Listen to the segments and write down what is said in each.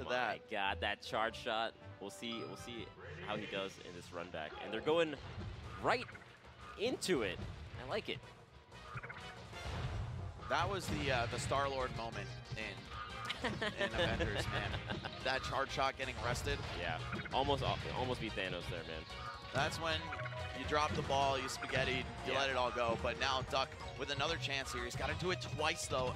that. Oh my God, that charge shot. We'll see how he does in this run back. And they're going right into it. I like it. That was the Star-Lord moment in Avengers, man. That charge shot getting rested. Yeah, almost beat Thanos there, man. That's when you drop the ball, you spaghetti, you let it all go. But now Duck with another chance here. He's got to do it twice, though.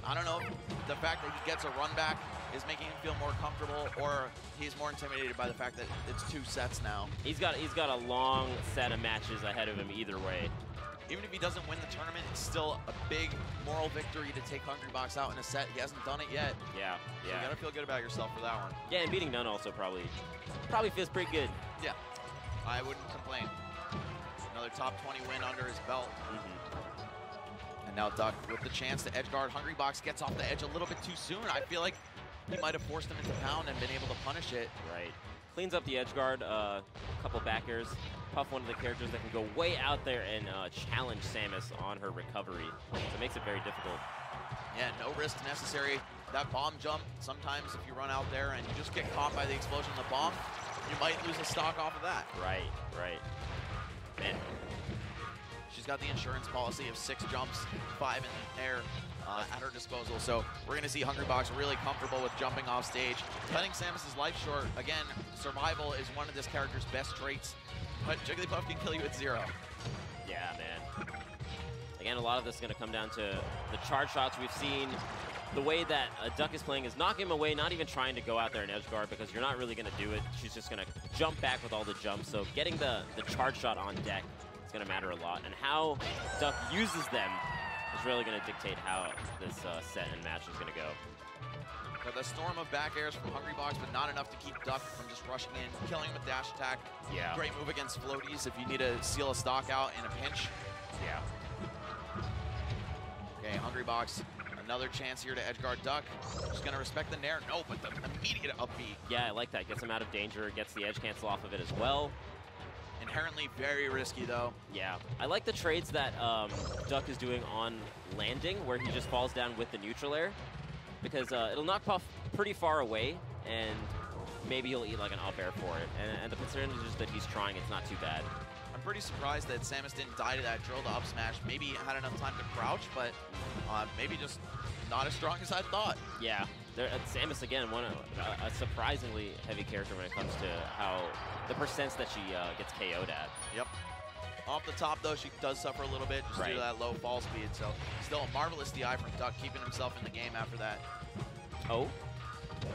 I don't know if the fact that he gets a run back is making him feel more comfortable, or he's more intimidated by the fact that it's 2 sets now. He's got a long set of matches ahead of him either way. Even if he doesn't win the tournament, it's still a big moral victory to take Hungrybox out in a set. He hasn't done it yet. Yeah. So you gotta feel good about yourself for that one. Yeah, and beating Nunn also probably feels pretty good. Yeah, I wouldn't complain. Another top 20 win under his belt. And now Duck with the chance to edge guard. Hungrybox gets off the edge a little bit too soon. I feel like he might have forced him into pound and been able to punish it. Right. Cleans up the edge guard, a couple back airs. Puff, one of the characters that can go way out there and challenge Samus on her recovery. So it makes it very difficult. Yeah, no risk necessary. That bomb jump, sometimes if you run out there and you just get caught by the explosion of the bomb, you might lose a stock off of that. Right. Man. She's got the insurance policy of 6 jumps, 5 in the air at her disposal. So we're going to see Hungrybox really comfortable with jumping off stage. Cutting Samus's life short. Again, survival is one of this character's best traits, but Jigglypuff can kill you at 0. Yeah, man. Again, a lot of this is going to come down to the charge shots we've seen. The way that Duck is playing is knocking him away, not even trying to go out there and edge guard because you're not really going to do it. She's just going to jump back with all the jumps. So getting the charge shot on deck is going to matter a lot. And how Duck uses them is really going to dictate how this set and match is going to go. Got the storm of back airs from Hungrybox, but not enough to keep Duck from just rushing in, killing him with dash attack. Yeah. Great move against floaties if you need to seal a stock out in a pinch. Yeah. Okay, Hungrybox, another chance here to edgeguard Duck. Just gonna respect the nair. No, but the immediate upbeat. Yeah, I like that. Gets him out of danger, gets the edge cancel off of it as well. Inherently very risky, though. Yeah. I like the trades that Duck is doing on landing, where he just falls down with the neutral air, because it'll knock Puff pretty far away, and maybe he'll eat like an up air for it. And the percentage that he's trying, it's not too bad. I'm pretty surprised that Samus didn't die to that drill to up smash. Maybe had enough time to crouch, but maybe just not as strong as I thought. Yeah. Samus, again, a surprisingly heavy character when it comes to how the percents that she gets KO'd at. Yep. Off the top, though, she does suffer a little bit just due to that low fall speed. So still a marvelous DI from Duck, keeping himself in the game after that. Oh.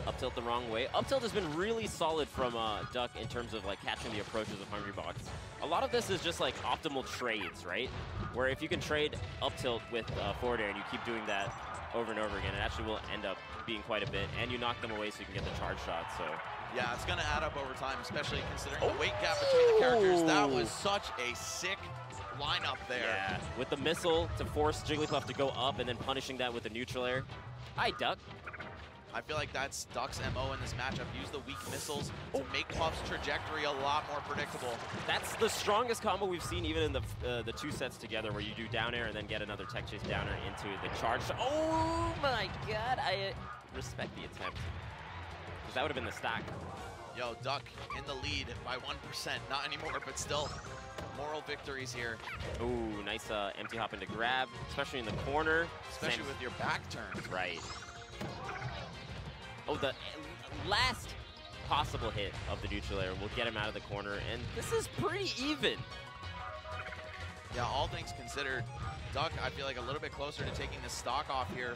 Up tilt the wrong way. Up tilt has been really solid from Duck in terms of like catching the approaches of Hungrybox. A lot of this is just like optimal trades, right? Where if you can trade up tilt with forward air and you keep doing that over and over again, it actually will end up being quite a bit. And you knock them away so you can get the charge shot. So yeah, it's going to add up over time, especially considering the weight gap between the characters. That was such a sick lineup there. Yeah, with the missile to force Jigglypuff to go up and then punishing that with the neutral air. Hi, Duck. I feel like that's Duck's MO in this matchup. Use the weak missiles to make Puff's trajectory a lot more predictable. That's the strongest combo we've seen even in the 2 sets together, where you do down air and then get another tech chase down air into the charge. Oh my God, I respect the attempt. Because that would have been the stack. Yo, Duck in the lead by 1%. Not anymore, but still moral victories here. Ooh, nice empty hop into grab, especially in the corner. Especially with your back turned. Right. Oh, the last possible hit of the neutral air will get him out of the corner, and this is pretty even. Yeah, all things considered, Duck, I feel like a little bit closer to taking this stock off here,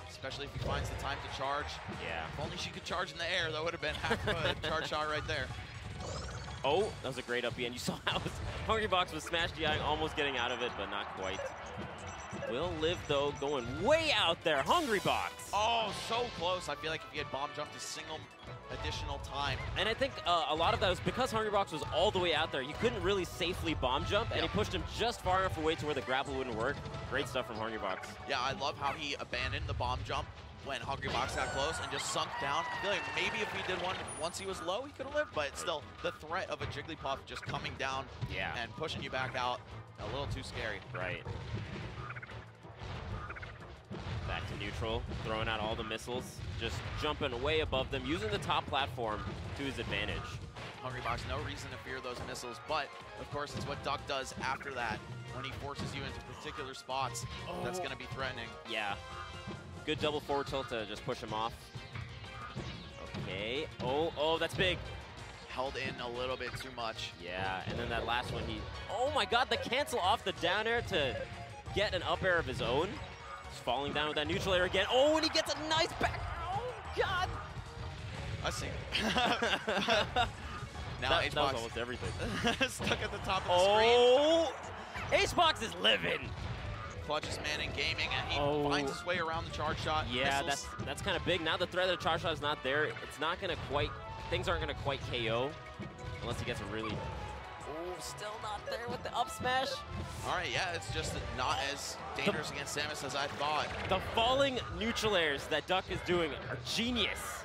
especially if he finds the time to charge. Yeah. If only she could charge in the air, that would have been half a charge shot right there. Oh, that was a great up B, and you saw how Hungrybox was smash DIing, almost getting out of it, but not quite. Will live, though, going way out there. Hungrybox! Oh, so close. I feel like if he had bomb jumped a single additional time. And I think a lot of that was because Hungrybox was all the way out there. You couldn't really safely bomb jump, and he pushed him just far enough away to where the grapple wouldn't work. Great stuff from Hungrybox. Yeah, I love how he abandoned the bomb jump when Hungrybox got close and just sunk down. I feel like maybe if he did one once he was low, he could have lived, but still, the threat of a Jigglypuff just coming down and pushing you back out, a little too scary. Right. Back to neutral, throwing out all the missiles, just jumping way above them, using the top platform to his advantage. Hungrybox, no reason to fear those missiles, but of course it's what Duck does after that. When he forces you into particular spots, that's going to be threatening. Yeah. Good double forward tilt to just push him off. Okay. Oh, that's big. Held in a little bit too much. Yeah, and then that last one, oh my god, the cancel off the down air to get an up air of his own. He's falling down with that neutral air again. Oh, and he gets a nice back. Oh, god. I see. Now that was almost everything. Stuck at the top of the screen. Oh, HBox is living. Clutches man in gaming, and he finds his way around the charge shot. Yeah, missiles. that's kind of big. Now the threat of the charge shot is not there. It's not going to quite, things aren't going to quite KO unless he gets a really, still not there with the up smash. All right, yeah, it's just not as dangerous against Samus as I thought. The falling neutral airs that Duck is doing are genius.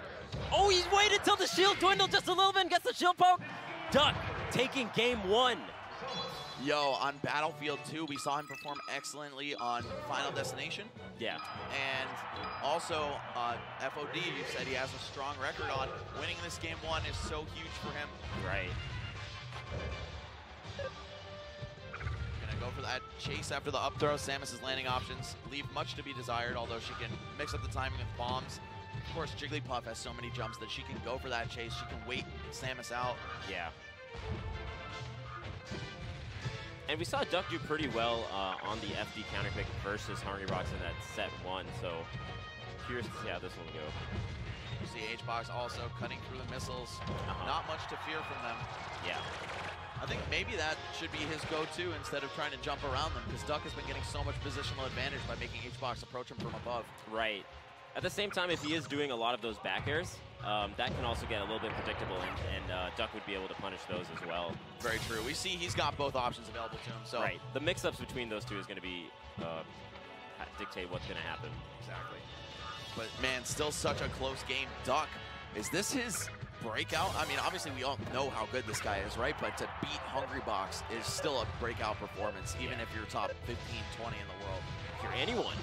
Oh, he's waited till the shield dwindled just a little bit and gets the shield poke. Duck taking game 1. Yo, on Battlefield 2, we saw him perform excellently on Final Destination. Yeah. And also, FOD, you said he has a strong record on. Winning this game 1 is so huge for him. Right. Gonna go for that chase after the up throw. Samus's landing options leave much to be desired, although she can mix up the timing with bombs. Of course, Jigglypuff has so many jumps that she can go for that chase. She can wait Samus out. Yeah. And we saw Duck do pretty well on the FD counter pick versus Hungrybox in that set 1, so curious to see how this one will go. You see HBox also cutting through the missiles. Not much to fear from them. Yeah. I think maybe that should be his go-to instead of trying to jump around them, because Duck has been getting so much positional advantage by making HBox approach him from above. Right. At the same time, if he is doing a lot of those back airs, that can also get a little bit predictable, and Duck would be able to punish those as well. Very true. We see he's got both options available to him. So right. The mix-ups between those two is going to be dictate what's going to happen. Exactly. But man, still such a close game. Duck, is this his breakout? I mean, obviously we all know how good this guy is, right? But to beat Hungrybox is still a breakout performance, even if you're top 15, 20 in the world. If you're anyone.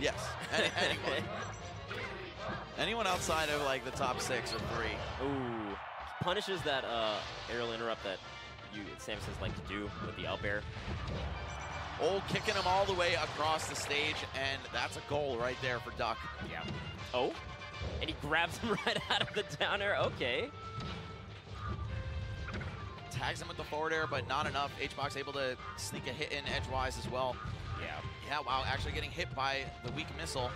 Yes, anyone. Anyone outside of like the top 6 or 3. Ooh, punishes that aerial interrupt that Samus like to do with the up air. Oh, kicking him all the way across the stage, and that's a goal right there for Duck. Yeah. Oh, and he grabs him right out of the down air. Okay. Tags him with the forward air, but not enough. HBox able to sneak a hit in edgewise as well. Yeah. Yeah, wow, actually getting hit by the weak missile.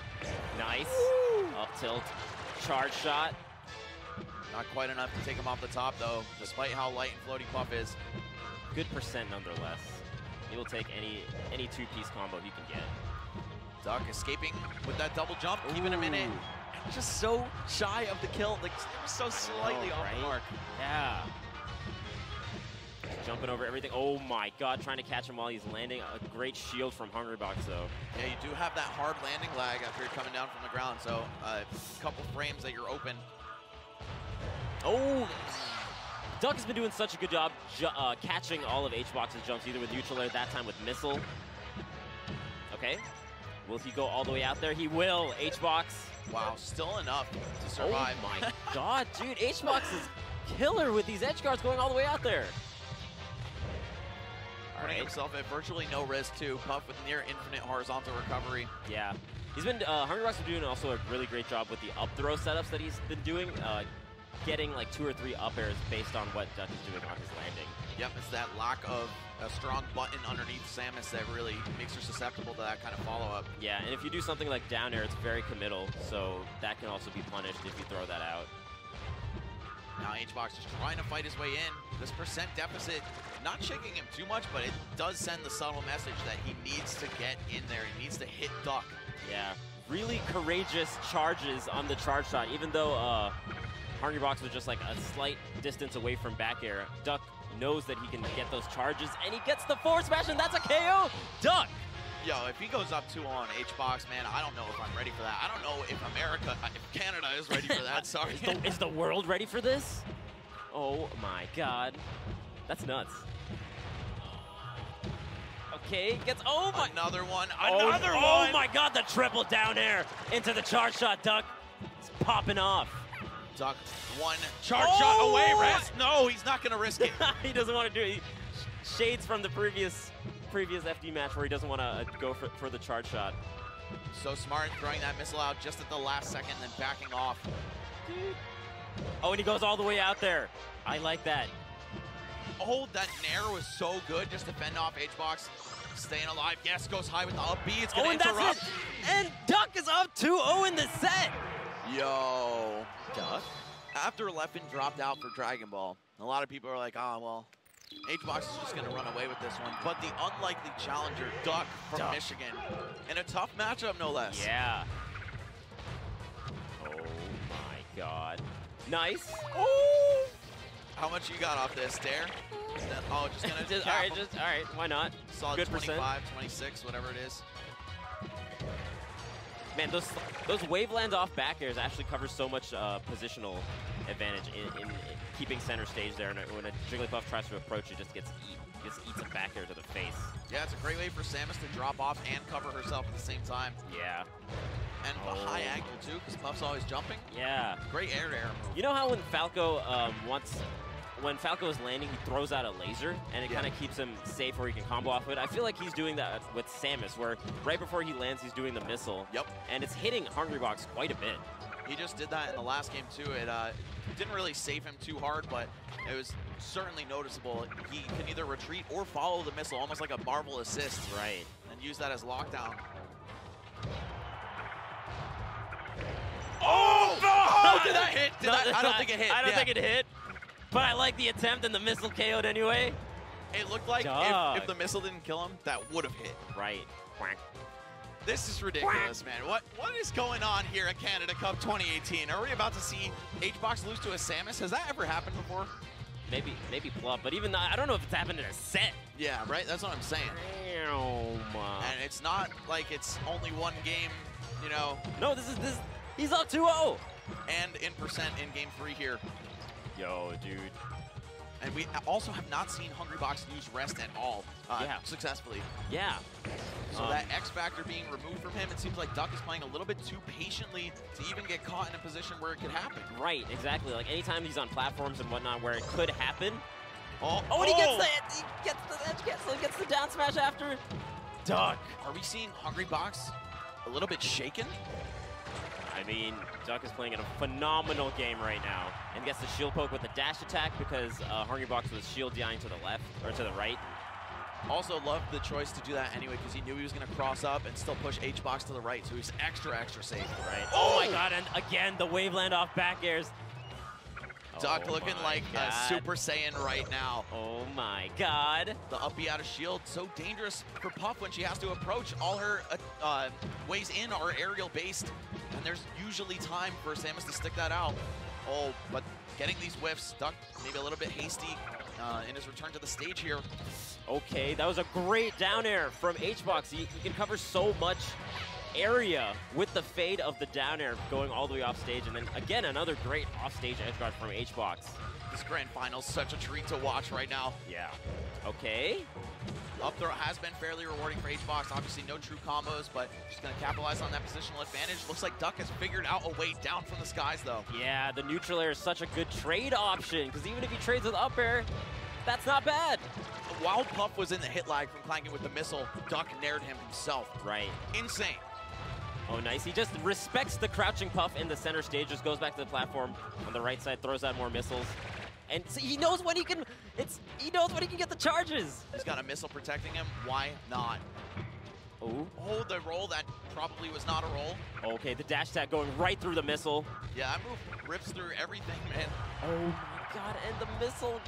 Nice. Up tilt. Charge shot. Not quite enough to take him off the top, though, despite how light and floaty Puff is. Good percent, nonetheless. He will take any two-piece combo he can get. Duck escaping with that double jump, keeping him in it. Just so shy of the kill, like so slightly off the mark. Yeah. Jumping over everything. Oh my god, trying to catch him while he's landing. A great shield from Hungrybox, though. Yeah, you do have that hard landing lag after you're coming down from the ground, so a couple frames that you're open. Oh! Duck has been doing such a good job catching all of HBox's jumps, either with neutral air, that time with missile. Okay. Will he go all the way out there? He will. HBox. Wow, still enough to survive. Oh my god, dude. HBox is killer with these edge guards going all the way out there. Putting himself at virtually no risk, too. Puff with near infinite horizontal recovery. Yeah. He's been, Hungrybox is doing also a really great job with the up throw setups that he's been doing. Getting like 2 or 3 up airs based on what Duck is doing on his landing. Yep, it's that lack of a strong button underneath Samus that really makes her susceptible to that kind of follow-up. Yeah, and if you do something like down air, it's very committal, so that can also be punished if you throw that out. Now HBox is trying to fight his way in. This percent deficit, not shaking him too much, but it does send the subtle message that he needs to get in there. He needs to hit Duck. Yeah, really courageous charges on the charge shot, even though Hungrybox was just like a slight distance away from back air. Duck knows that he can get those charges, and he gets the forward smash, and that's a KO. Duck! Yo, if he goes up 2 on HBox, man, I don't know if I'm ready for that. I don't know if Canada is ready for that. Sorry. Is the world ready for this? Oh my god. That's nuts. Okay, gets, oh my. Another one, Oh, another one! Oh my god, the triple down air into the charge shot, Duck. It's popping off. Duck, one charge shot away, rest. No, he's not gonna risk it. He doesn't want to do it. Shades from the previous FD match where he doesn't want to go for the charge shot. So smart, throwing that missile out just at the last second, then backing off. Oh, and he goes all the way out there. I like that. Oh, that nair was so good just to fend off HBox. Staying alive. Yes, goes high with the up B. It's going to interrupt. That's it. And Duck is up 2-0 in the set. Yo. Duck? After Leffen dropped out for Dragon Ball, a lot of people are like, oh, well, HBox is just going to run away with this one. But the unlikely challenger, Duck from Michigan, in a tough matchup, no less. Yeah. Oh, my God. Nice. Oh! How much you got off this, Dare? Oh, just gonna all right, why not? Solid good 25, 26, whatever it is. Man, those wavelands off back airs actually cover so much positional advantage in keeping center stage there. And when a Jigglypuff tries to approach, it just eats a back air to the face. Yeah, it's a great way for Samus to drop off and cover herself at the same time. Yeah. And a high angle too, because Puff's always jumping. Yeah. Great air-to-air move. You know how when Falco is landing, he throws out a laser, and it kind of keeps him safe where he can combo off it. I feel like he's doing that with Samus, where right before he lands, he's doing the missile. Yep. And it's hitting Hungrybox quite a bit. He just did that in the last game too. It didn't really save him too hard, but it was certainly noticeable. He can either retreat or follow the missile, almost like a Marvel assist. Right. And use that as lockdown. Oh, did that hit? I don't think it hit. I don't think it hit, but I like the attempt, and the missile KO'd anyway. It looked like if the missile didn't kill him, that would have hit. Right. Quack. This is ridiculous, man. What is going on here at Canada Cup 2018? Are we about to see HBox lose to a Samus? Has that ever happened before? Maybe Plup, but even I don't know if it's happened in a set. Yeah, right? That's what I'm saying. And it's not like it's only one game, you know. No, he's up 2-0. And in percent in game 3 here. Yo, dude. And we also have not seen Hungrybox use rest at all successfully. Yeah. So that X factor being removed from him, it seems like Duck is playing a little bit too patiently to even get caught in a position where it could happen. Right, exactly. Like anytime he's on platforms and whatnot where it could happen. And he gets the edge cancel, gets the down smash after. Duck. Are we seeing Hungrybox a little bit shaken? I mean, Duck is playing in a phenomenal game right now and gets the shield poke with the dash attack because Hungrybox was shield DIing to the left, or to the right. Also loved the choice to do that anyway because he knew he was going to cross up and still push HBox to the right, so he's extra safe. Right. Oh my God, and again, the waveland off back airs. Duck looking like a Super Saiyan right now. Oh my God. The up B out of shield, so dangerous for Puff when she has to approach. All her ways in are aerial based, and there's usually time for Samus to stick that out. Oh, but getting these whiffs, Duck maybe a little bit hasty in his return to the stage here. Okay, that was a great down air from HBox. He can cover so much area with the fade of the down air going all the way off stage, and then again another great off stage edge guard from HBox. This grand final's such a treat to watch right now. Yeah. Okay. Up throw has been fairly rewarding for HBox. Obviously no true combos, but just gonna capitalize on that positional advantage. Looks like Duck has figured out a way down from the skies though. Yeah, the neutral air is such a good trade option because even if he trades with up air, that's not bad. While Puff was in the hit lag from clanking with the missile, Duck nared him himself. Right. Insane. Oh, nice. He just respects the crouching Puff in the center stage, just goes back to the platform on the right side, throws out more missiles. And see, he knows when he can, he knows when he can get the charges. He's got a missile protecting him. Why not? Oh. Oh, the roll, that probably was not a roll. Okay, the dash attack going right through the missile. Yeah, that move rips through everything, man. Oh my God, and the missile.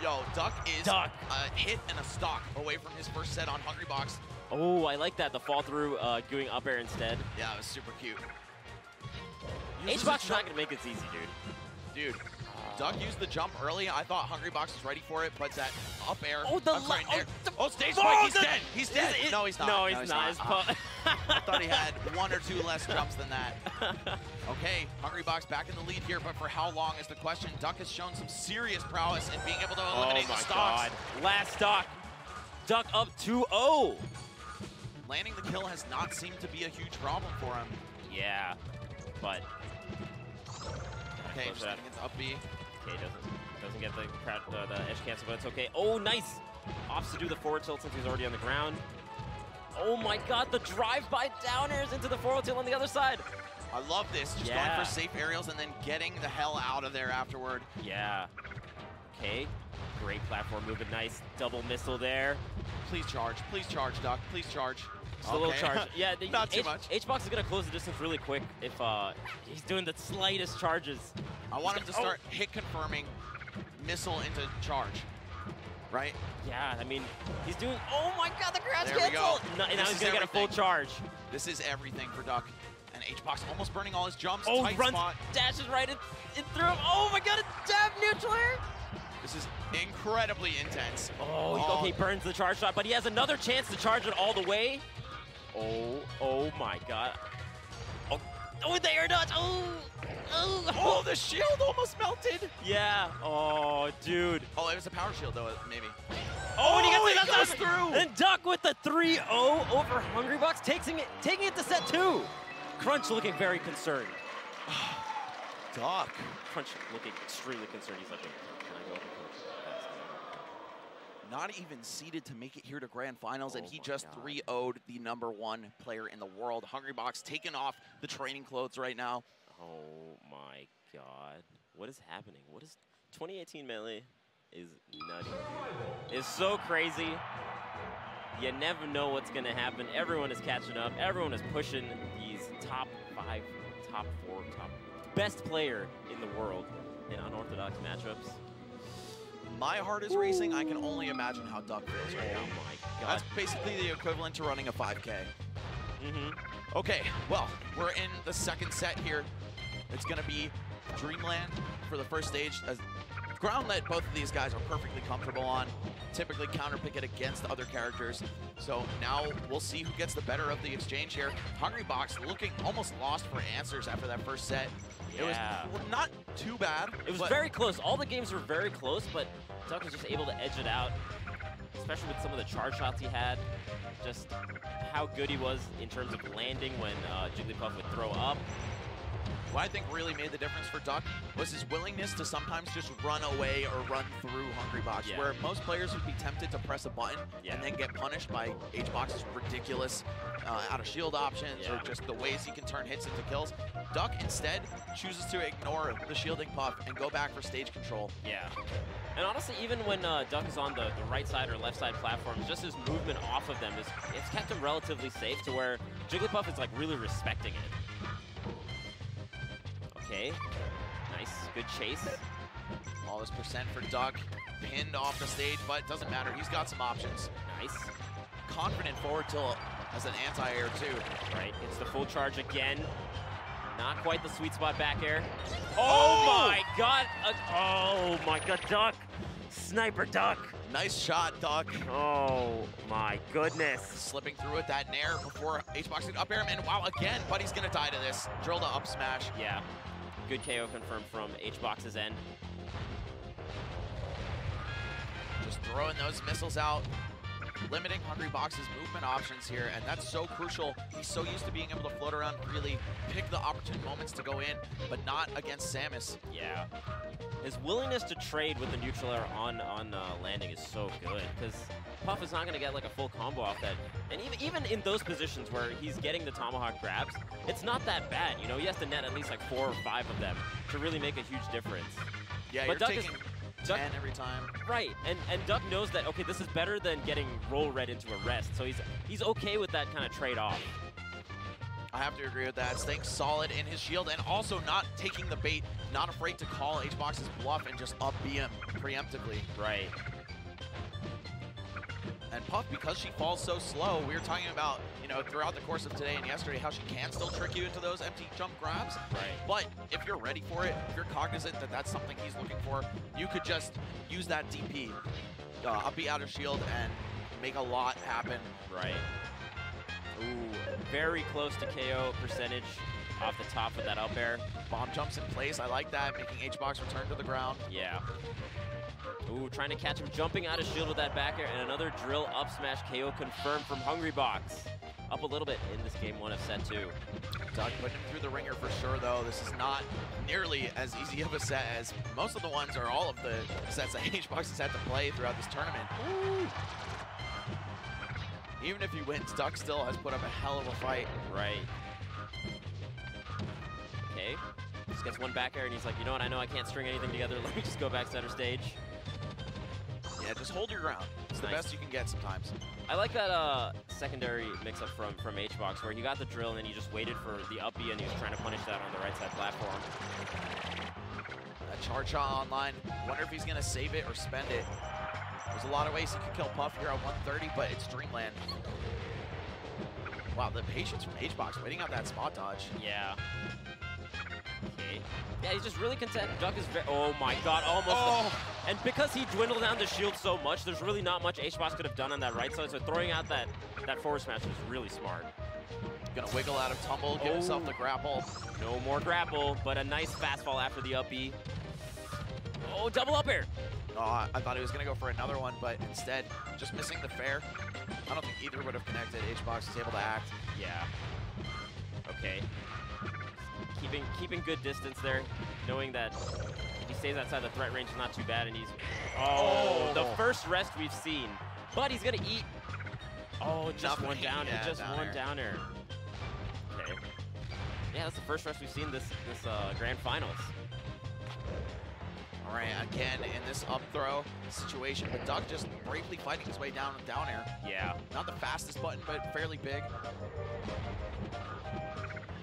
Yo, Duck is a hit and a stock away from his first set on Hungrybox. Oh, I like that. The fall through, doing up air instead. Yeah, it was super cute. HBox is not going to make it easy, dude. Dude, Duck used the jump early. I thought Hungrybox was ready for it, but that up air. Stage spike, he's dead. He's dead. No, he's not. No, he's not. I thought he had 1 or 2 less jumps than that. Okay, Hungrybox back in the lead here, but for how long is the question. Duck has shown some serious prowess in being able to eliminate the stocks. God. Last stock. Duck up 2-0. Landing the kill has not seemed to be a huge problem for him. Yeah, but okay, just getting into up B. Okay, doesn't get the edge cancel, but it's okay. Oh, nice! Opts to do the forward tilt since he's already on the ground. Oh my god, the drive-by downers into the forward tilt on the other side. I love this, just going for safe aerials and then getting the hell out of there afterward. Yeah. Okay, great platform movement, nice double missile there. Please charge, Duck, please charge. Just a little charge. Yeah, not too much. Hbox is gonna close the distance really quick if he's doing the slightest charges. I want him to start hit confirming missile into charge, right? Yeah, I mean, he's doing, oh my god, the crouch There we cancel! go. No, now he's gonna get a full charge. This is everything for Duck. And Hbox almost burning all his jumps, Oh, tight runs, spot. dashes right in through him. Oh my god, a dab neutral air! This is incredibly intense. Oh, okay, burns the charge shot, but he has another chance to charge it all the way. Oh my god. Oh, the air dodge, Oh, the shield almost melted. Yeah, oh, dude. Oh, it was a power shield, though, maybe. Oh, and he gets goes through. And Duck with the 3-0 over Hungrybox, taking it to set 2. Crunch looking very concerned. Duck. Crunch looking extremely concerned. He's like, can I go up and coach? Not even seeded to make it here to grand finals, and he just God. 3-0'd the #1 player in the world. Hungrybox taking off the training clothes right now. Oh my god. What is happening? What is 2018 Melee is nutty. It's so crazy. You never know what's gonna happen. Everyone is catching up. Everyone is pushing these top 5, top 4, top best player in the world in unorthodox matchups. My heart is racing. I can only imagine how Duck feels right now. Oh my god. That's basically the equivalent to running a 5K. Mm-hmm. Okay, well, we're in the second set here. It's gonna be Dreamland for the first stage. Ground that both of these guys are perfectly comfortable on. Typically counterpick it against other characters. So now we'll see who gets the better of the exchange here. Hungrybox looking almost lost for answers after that first set. Yeah. It was not too bad. It was very close. All the games were very close, but Duck was just able to edge it out, especially with some of the charge shots he had. Just how good he was in terms of landing when Jigglypuff would throw up. What I think really made the difference for Duck was his willingness to sometimes just run away or run through Hungrybox, where most players would be tempted to press a button and then get punished by Hbox's ridiculous out of shield options or just the ways he can turn hits into kills. Duck instead chooses to ignore the shielding puff and go back for stage control. Yeah. And honestly, even when Duck is on the right side or left side platforms, just his movement off of them, it's kept him relatively safe to where Jigglypuff is like really respecting it. Okay, nice, good chase. All this percent for Duck, pinned off the stage, but it doesn't matter. He's got some options. Nice. Confident forward tilt as an anti-air too. Right, it's the full charge again. Not quite the sweet spot back air. Oh my god! Oh my god, Duck! Sniper Duck! Nice shot, Duck. Oh my goodness. Slipping through with that nair before Hbox can up air him, and wow, again, Buddy's gonna die to this. Drill to up smash. Yeah. Good KO confirmed from Hbox's end. Just throwing those missiles out, limiting Hungrybox's movement options here, and that's so crucial. He's so used to being able to float around freely, pick the opportune moments to go in, but not against Samus. Yeah. His willingness to trade with the neutral air on landing is so good, because Puff is not going to get like a full combo off that. And even in those positions where he's getting the tomahawk grabs, it's not that bad. You know, he has to net at least like 4 or 5 of them to really make a huge difference. Yeah, but you're taking 10 every time. Right, and Duck knows that, okay, this is better than getting roll red into a rest, so he's okay with that kind of trade-off. I have to agree with that. Staying solid in his shield and also not taking the bait, not afraid to call Hbox's bluff and just up B him preemptively. Right. And Puff, because she falls so slow, we were talking about, you know, throughout the course of today and yesterday, how she can still trick you into those empty jump grabs. Right. But if you're ready for it, if you're cognizant that that's something he's looking for, you could just use that DP, up B out of shield, and make a lot happen. Right. Ooh, very close to KO percentage. Off the top with that up air. Bomb jumps in place. I like that, making H-Box return to the ground. Yeah. Ooh, trying to catch him jumping out of shield with that back air, and another drill up smash KO confirmed from Hungrybox. Up a little bit in this game 1 of set 2. Doug putting him through the ringer for sure, though. This is not nearly as easy of a set as most of the ones or all of the sets that H-Box has had to play throughout this tournament. Ooh. Even if he wins, Duck still has put up a hell of a fight. Right. Okay. Just gets one back air, and he's like, you know what? I know I can't string anything together. Let me just go back center stage. Yeah, just hold your ground. It's the best you can get sometimes. I like that secondary mix-up from H-Box, where he got the drill and then he just waited for the up B and he was trying to punish that on the right side platform. That charge shot online. Wonder if he's going to save it or spend it. There's a lot of ways he could kill Puff here at 130, but it's Dreamland. Wow, the patience from H-Box waiting out that spot dodge. Yeah. Okay. Yeah, he's just really content. Duck is very, oh my god, almost. Oh. And because he dwindled down the shield so much, there's really not much H-Box could have done on that right side, so throwing out that forward smash was really smart. Gonna wiggle out of tumble, give himself the grapple. No more grapple, but a nice fastfall after the up B. Oh, double up air. Oh, I thought he was gonna go for another one, but instead, just missing the fair. I don't think either would have connected. H-Box was able to act. Yeah. Okay. Keeping good distance there, knowing that if he stays outside the threat range is not too bad, and he's... Oh, the first rest we've seen. But he's gonna eat... Oh, just one down air, just one down air. Okay. Yeah, that's the first rest we've seen this grand finals. All right, again, in this up throw situation, but Duck just bravely fighting his way down with down air. Yeah. Not the fastest button, but fairly big.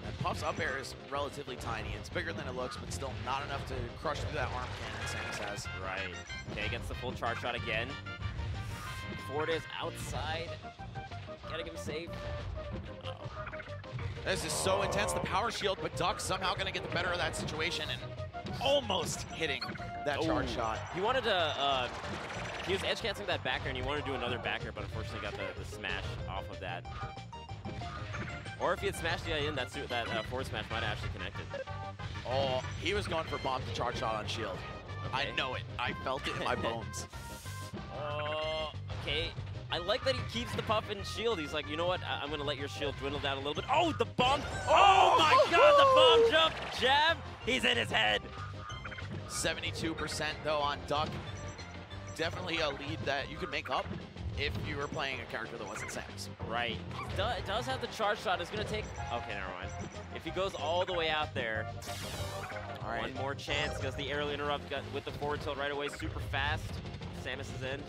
And Puff's up air is relatively tiny. It's bigger than it looks, but still not enough to crush through that arm cannon Samus has. Right. Okay, gets the full charge shot again. Forward is outside. Gotta give him safe. This is so intense, the power shield, but Duck somehow gonna get the better of that situation and almost hitting that charge shot. He wanted to, he was edge canceling that backer and he wanted to do another backer, but unfortunately got the smash off of that. Or if he had smashed the in, that forward smash might have actually connected. Oh, he was going for bomb to charge shot on shield. Okay. I know it. I felt it in my bones. Okay. I like that he keeps the Puff and shield. He's like, you know what? I'm going to let your shield dwindle down a little bit. Oh, the bomb. Oh, my God, the bomb jump. Jab. He's in his head. 72% though on Duck. Definitely a lead that you could make up if you were playing a character that wasn't Samus. Right. It does have the charge shot. It's going to take... Okay, never mind. If he goes all the way out there, all right. One more chance because the aerial interrupt got with the forward tilt right away super fast. Samus is in.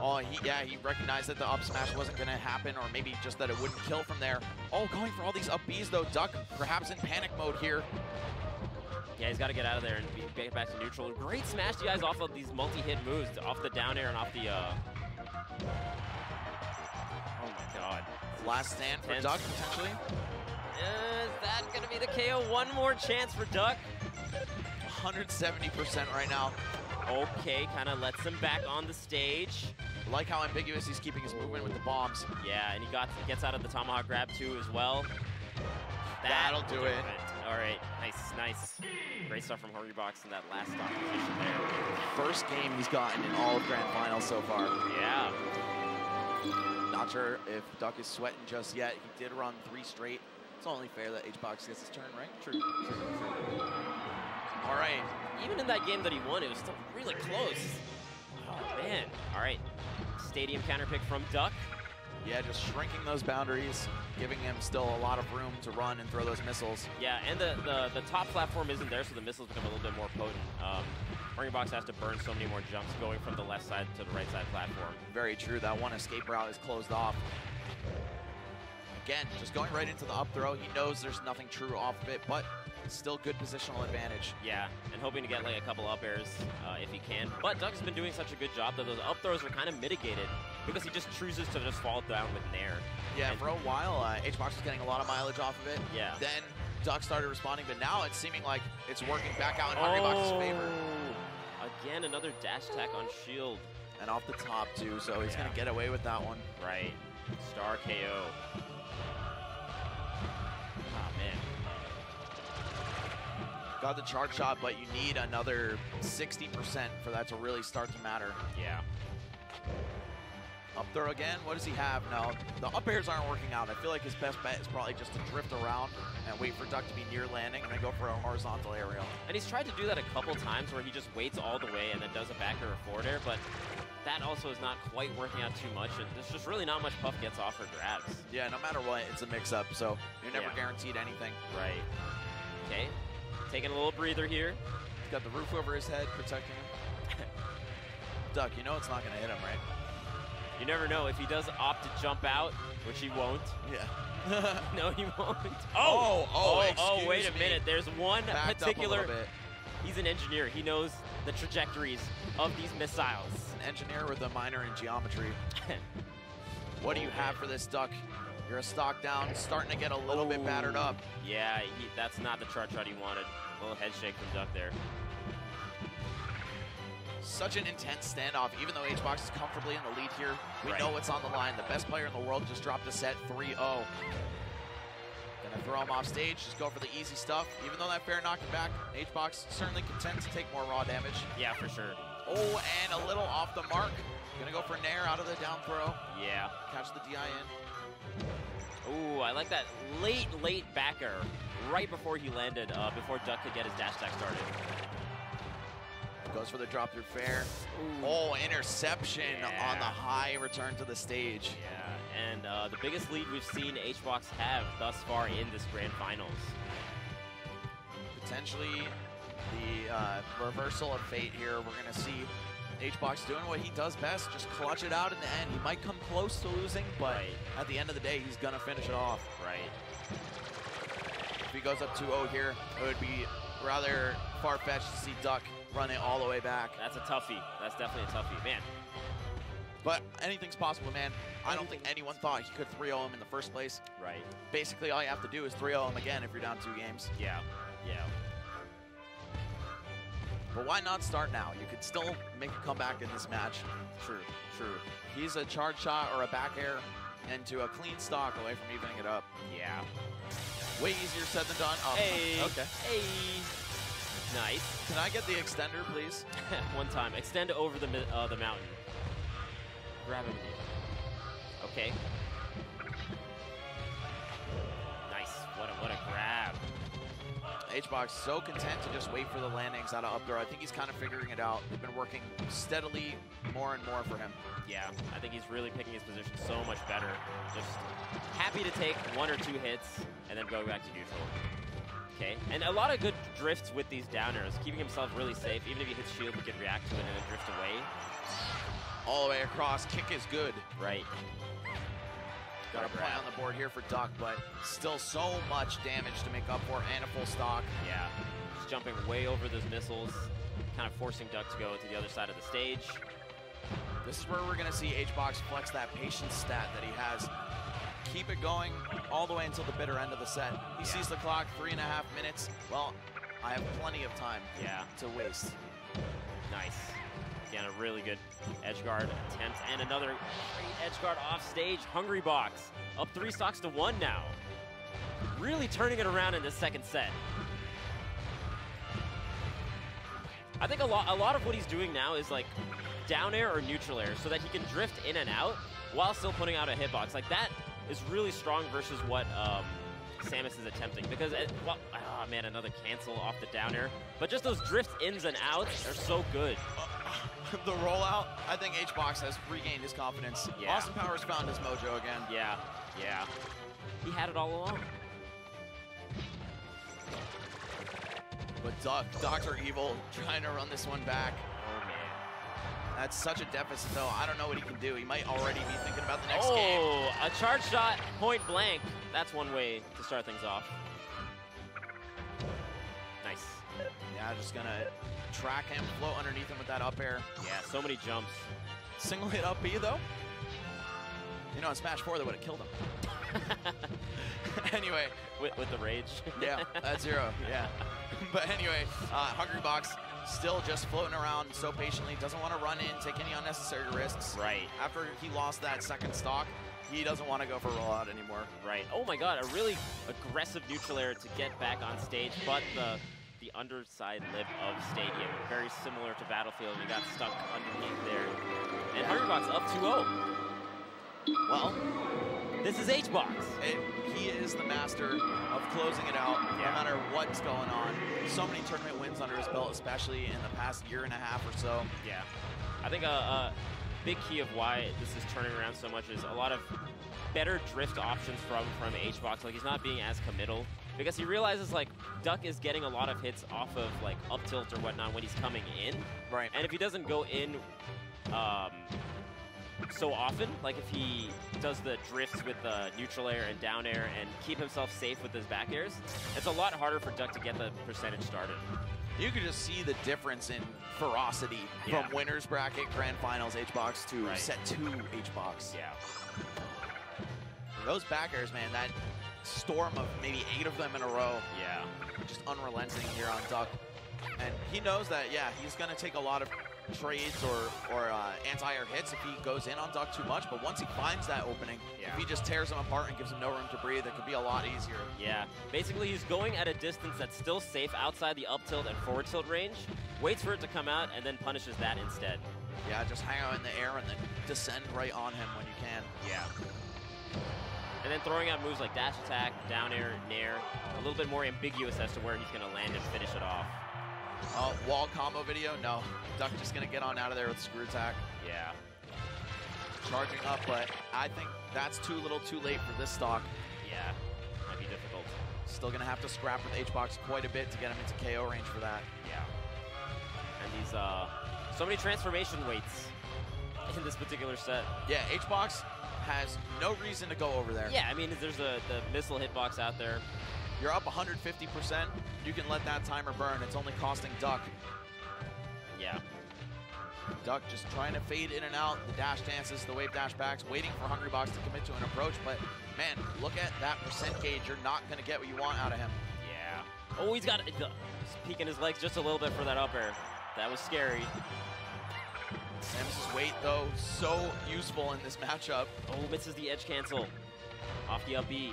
Oh, he recognized that the up smash wasn't going to happen, or maybe just that it wouldn't kill from there. Oh, going for all these up Bs, though. Duck perhaps in panic mode here. Yeah, he's got to get out of there and get back to neutral. Great smash DIs off of these multi-hit moves, off the down air and off the... Oh, my God. Last stand for Duck, potentially. Is that going to be the KO? One more chance for Duck. 170% right now. Okay, kind of lets him back on the stage. I like how ambiguous he's keeping his movement with the bombs. Yeah, and he gets out of the tomahawk grab too as well. That'll do it. All right, nice. Great stuff from Hungrybox in that last stock position there. First game he's gotten in all of Grand Finals so far. Yeah. Not sure if Duck is sweating just yet. He did run 3 straight. It's only fair that H-Box gets his turn, right? True. All right. Even in that game that he won, it was still really close. Oh, man. All right. Stadium counter pick from Duck. Yeah, just shrinking those boundaries, giving him still a lot of room to run and throw those missiles. Yeah, and the top platform isn't there, so the missiles become a little bit more potent. Hungrybox has to burn so many more jumps going from the left side to the right side platform. Very true. That one escape route is closed off. Again, just going right into the up throw. He knows there's nothing true off of it, but still good positional advantage. Yeah, and hoping to get like a couple up airs if he can. But Duck's been doing such a good job that those up throws are kind of mitigated because he just chooses to just fall down with Nair. Yeah, and for a while, H-Box was getting a lot of mileage off of it. Yeah. Then Duck started responding, but now it's seeming like it's working back out in Hungrybox's favor. Again, another dash attack on shield. And off the top, too, so he's going to get away with that one. Right. Star KO. Oh, man. got the charge shot, but you need another 60% for that to really start to matter. Yeah. Up throw again. What does he have? No, the up airs aren't working out. I feel like his best bet is probably just to drift around and wait for Duck to be near landing and then go for a horizontal aerial. And he's tried to do that a couple times where he just waits all the way and then does a back air or forward air, but that also is not quite working out too much, and there's just really not much Puff gets off for grabs. Yeah, no matter what, it's a mix-up, so you're never guaranteed anything. Right. Okay, taking a little breather here. He's got the roof over his head, protecting him. Duck, you know it's not going to hit him, right? You never know. If he does opt to jump out, which he won't. Yeah. No, he won't. Oh, wait a minute. There's one Backed particular... up a little bit. He's an engineer. He knows the trajectories of these missiles. An engineer with a minor in geometry. What do you have for this Duck? You're a stock down, starting to get a little bit battered up. Yeah, that's not the charge shot he wanted. A little head shake from Duck there. Such an intense standoff, even though HBox is comfortably in the lead here. We know what's on the line. The best player in the world just dropped a set 3-0. Gonna throw him off stage, just go for the easy stuff. Even though that fair knocked him back, HBox certainly content to take more raw damage. Yeah, for sure. Oh, and a little off the mark. Gonna go for Nair out of the down throw. Yeah. Catch the DI in. Ooh, I like that late back air right before he landed, before Duck could get his dash attack started. Goes for the drop through fair. Ooh. Oh, interception on the high return to the stage. Yeah, and the biggest lead we've seen HBox have thus far in this grand finals. Potentially the reversal of fate here. We're going to see HBox doing what he does best, just clutch it out in the end. He might come close to losing, but at the end of the day, he's going to finish it off. Right. If he goes up 2-0 here, it would be rather far-fetched to see Duck run it all the way back. That's a toughie. That's definitely a toughie, man. But anything's possible, man. I don't think anyone thought he could 3-0 him in the first place. Right. Basically, all you have to do is 3-0 him again if you're down 2 games. Yeah, yeah. But why not start now? You could still make a comeback in this match. True, true. He's a charge shot or a back air into a clean stock away from evening it up. Yeah. Way easier said than done. Oh, hey. Okay. Hey. Nice. Can I get the extender, please? One time. Extend over the mountain. Grab him. Okay. Nice. What a grab. HBox so content to just wait for the landings out of up throw. I think he's kind of figuring it out. They've been working steadily more and more for him. Yeah, I think he's really picking his position so much better. Just happy to take 1 or 2 hits and then go back to neutral. Okay, and a lot of good drifts with these downers, keeping himself really safe. Even if he hits shield, he can react to it and then drift away. All the way across, kick is good. Right. Got a play on the board here for Duck, but still so much damage to make up for and a full stock. Yeah, just jumping way over those missiles, kind of forcing Duck to go to the other side of the stage. This is where we're gonna see HBox flex that patience stat that he has. Keep it going all the way until the bitter end of the set. He sees the clock, 3.5 minutes. Well, I have plenty of time to waste. Nice. Again, a really good edge guard attempt and another great edge guard off stage. Hungrybox up 3 stocks to 1 now. Really turning it around in this second set. I think a lot of what he's doing now is like down air or neutral air so that he can drift in and out while still putting out a hitbox. Like that is really strong versus what Samus is attempting, because, well, oh man, another cancel off the down air. But just those drift ins and outs are so good. The rollout, I think HBox has regained his confidence. Yeah. Austin Powers found his mojo again. Yeah, yeah. He had it all along. But Dr. Evil trying to run this one back. Oh, man. That's such a deficit, though. I don't know what he can do. He might already be thinking about the next game. Oh, a charge shot, point blank. That's one way to start things off. Nice. Yeah, just gonna track him, float underneath him with that up air. Yeah, so many jumps. Single hit up B, though. You know, in Smash 4, they would have killed him. Anyway. With the rage. Yeah, that's 0, yeah. But anyway, Hungrybox still just floating around so patiently, doesn't want to run in, take any unnecessary risks. Right. After he lost that second stock, he doesn't want to go for rollout anymore. Right. Oh my god, a really aggressive neutral air to get back on stage, but the the underside lip of Stadium. Very similar to Battlefield. We got stuck underneath there. And Hungrybox up 2-0. Well, this is HBox. He is the master of closing it out, no matter what's going on. So many tournament wins under his belt, especially in the past year and a half or so. Yeah. I think a big key of why this is turning around so much is a lot of better drift options from HBox. Like, he's not being as committal because he realizes, like, Duck is getting a lot of hits off of, like, up tilt or whatnot when he's coming in. Right. And if he doesn't go in so often, like if he does the drifts with the neutral air and down air and keep himself safe with his back airs, it's a lot harder for Duck to get the percentage started. You could just see the difference in ferocity from winners bracket, grand finals HBox to set 2 HBox. Yeah. Those back airs, man, that storm of maybe 8 of them in a row. Yeah. Just unrelenting here on Duck. And he knows that, he's going to take a lot of trades or anti-air hits if he goes in on Duck too much, but once he finds that opening, if he just tears him apart and gives him no room to breathe, it could be a lot easier. Yeah, basically he's going at a distance that's still safe outside the up tilt and forward tilt range, waits for it to come out, and then punishes that instead. Yeah, just hang out in the air and then descend right on him when you can. Yeah. And then throwing out moves like dash attack, down air, nair, a little bit more ambiguous as to where he's going to land and finish it off. Wall combo video? No. Duck just going to get on out of there with screw attack. Yeah. Charging up, but I think that's too little too late for this stock. Yeah, might be difficult. Still going to have to scrap with HBox quite a bit to get him into KO range for that. Yeah. And these, so many transformation weights in this particular set. Yeah, HBox has no reason to go over there. Yeah, I mean, there's the missile hitbox out there. You're up 150%. You can let that timer burn. It's only costing Duck. Yeah. Duck just trying to fade in and out. The dash dances, the wave dash backs, waiting for Hungrybox to commit to an approach. But, man, look at that percent gauge. You're not going to get what you want out of him. Yeah. Oh, he's peeking his legs just a little bit for that up air. That was scary. Samus' weight, though, so useful in this matchup. Oh, misses the edge cancel. Off the up B.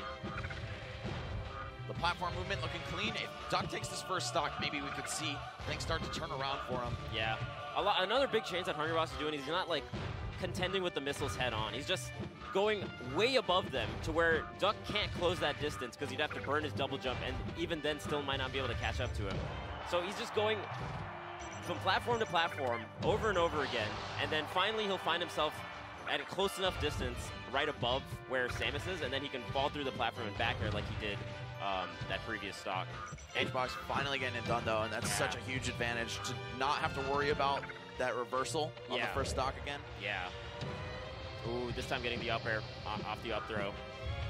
The platform movement looking clean. If Duck takes this first stock, maybe we could see things start to turn around for him. Yeah. Another big change that Hungrybox is doing is he's not, like, contending with the missiles head on. He's just going way above them to where Duck can't close that distance because he'd have to burn his double jump, and even then still might not be able to catch up to him. So he's just going from platform to platform over and over again, and then finally he'll find himself at a close enough distance right above where Samus is, and then he can fall through the platform and back air like he did that previous stock. HBox finally getting it done, though, and that's such a huge advantage to not have to worry about that reversal on the first stock again. Yeah. Ooh, this time getting the up air off the up throw.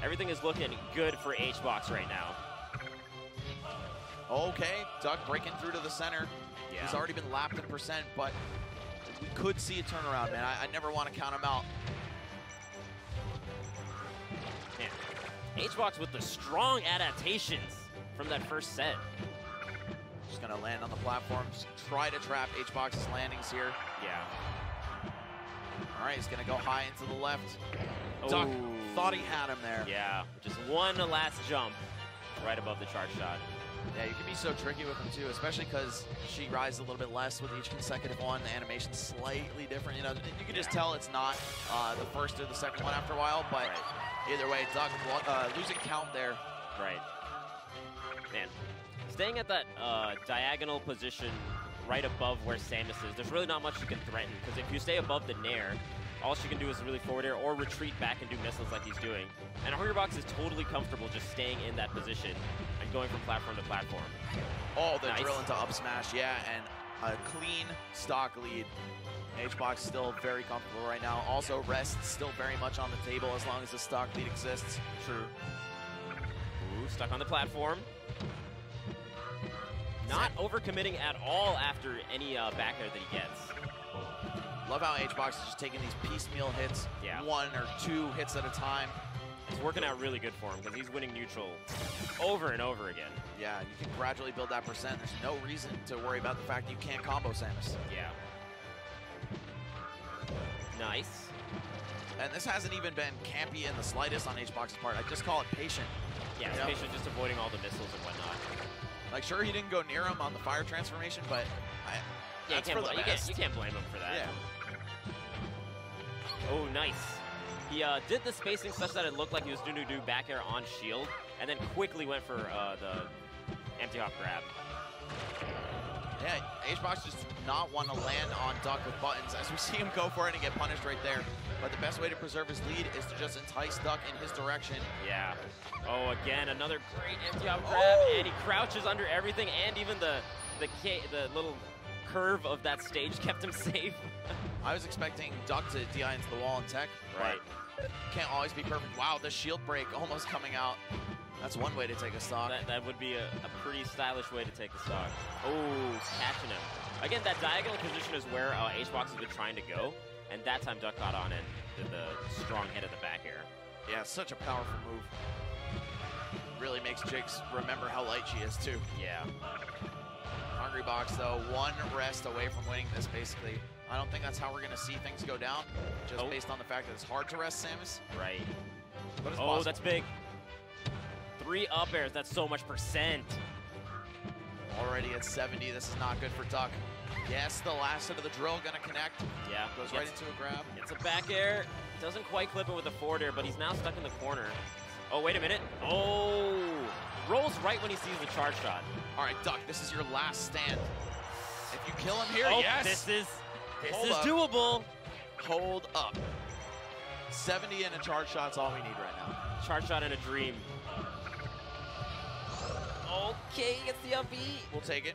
Everything is looking good for HBox right now. Okay, Duck breaking through to the center. Yeah. He's already been lapped in percent, but we could see a turnaround, man. I never want to count him out. Man, HBox with the strong adaptations from that first set. Just going to land on the platforms, try to trap HBox's landings here. Yeah. All right, he's going to go high into the left. Duck thought he had him there. Yeah, just one last jump right above the charge shot. Yeah, you can be so tricky with him, too, especially because she rises a little bit less with each consecutive one. The animation's slightly different. You know, you can just tell it's not the first or the second one after a while, but either way, Duck losing count there. Right. Man, staying at that diagonal position right above where Samus is, there's really not much you can threaten, because if you stay above the nair, all she can do is really forward air or retreat back and do missiles like he's doing. And Hungrybox is totally comfortable just staying in that position and going from platform to platform. Oh, the drill into up smash, yeah, and a clean stock lead. HBox still very comfortable right now. Also, rest still very much on the table as long as the stock lead exists. True. Ooh, stuck on the platform. Not overcommitting at all after any back air that he gets. Love how HBox is just taking these piecemeal hits, one or two hits at a time. It's working out really good for him because he's winning neutral over and over again. Yeah, you can gradually build that percent. There's no reason to worry about the fact that you can't combo Samus. Yeah. Nice. And this hasn't even been campy in the slightest on HBox's part. I just call it patient. Yeah, it's patient, just avoiding all the missiles and whatnot. Like, sure, he didn't go near him on the fire transformation, but yeah, you can't blame him for that. Yeah. Oh, nice. He did the spacing such that it looked like he was doing back air on shield, and then quickly went for the empty hop grab. Yeah, HBox just did not want to land on Duck with buttons, as we see him go for it and get punished right there. But the best way to preserve his lead is to just entice Duck in his direction. Yeah. Oh, again, another great empty hop grab, and he crouches under everything, and even the little curve of that stage kept him safe. I was expecting Duck to DI into the wall in tech. Right. Can't always be perfect. Wow, the shield break almost coming out. That's one way to take a stock. That would be a pretty stylish way to take a stock. Oh, catching him. Again, that diagonal position is where HBox has been trying to go, and that time Duck got on and did the strong hit at the back air. Yeah, such a powerful move. Really makes Jigs remember how light she is, too. Yeah. Hungrybox, though, one rest away from winning this, basically. I don't think that's how we're going to see things go down, just based on the fact that it's hard to rest Samus. Right. But it's possible. That's big. 3 up airs, that's so much percent. Already at 70, this is not good for Duck. Yes, the last hit of the drill gonna connect. Yeah. Goes right into a grab. It's a back air. Doesn't quite clip it with a forward air, but he's now stuck in the corner. Oh, wait a minute. Oh! Rolls right when he sees the charge shot. All right, Duck, this is your last stand. If you kill him here, yes! This is doable. Hold up. 70 and a charge shot's all we need right now. Charge shot in a dream. Okay, gets the up B. We'll take it.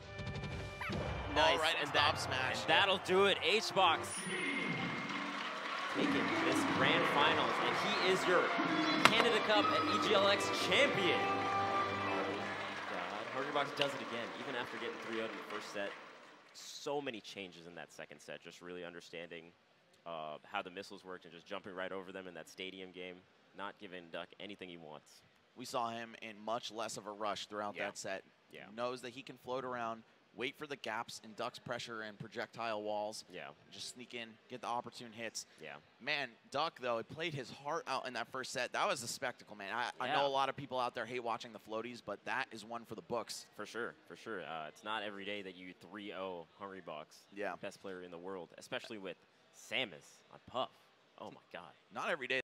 Nice. All right, and stop smash. And that'll do it. HBox taking this grand finals, and he is your Canada Cup and EGLX champion. God, Hungrybox does it again, even after getting 3-0 in the first set. So many changes in that second set, just really understanding how the missiles worked and just jumping right over them in that stadium game, not giving Duck anything he wants. We saw him in much less of a rush throughout that set. Yeah. Knows that he can float around, wait for the gaps in Duck's pressure and projectile walls. Yeah. Just sneak in, get the opportune hits. Yeah. Man, Duck, though, he played his heart out in that first set. That was a spectacle, man. I know a lot of people out there hate watching the floaties, but that is one for the books. For sure, for sure. It's not every day that you 3-0 Hungrybox. Yeah. Best player in the world, especially with Samus on Puff. Oh, my God. Not every day.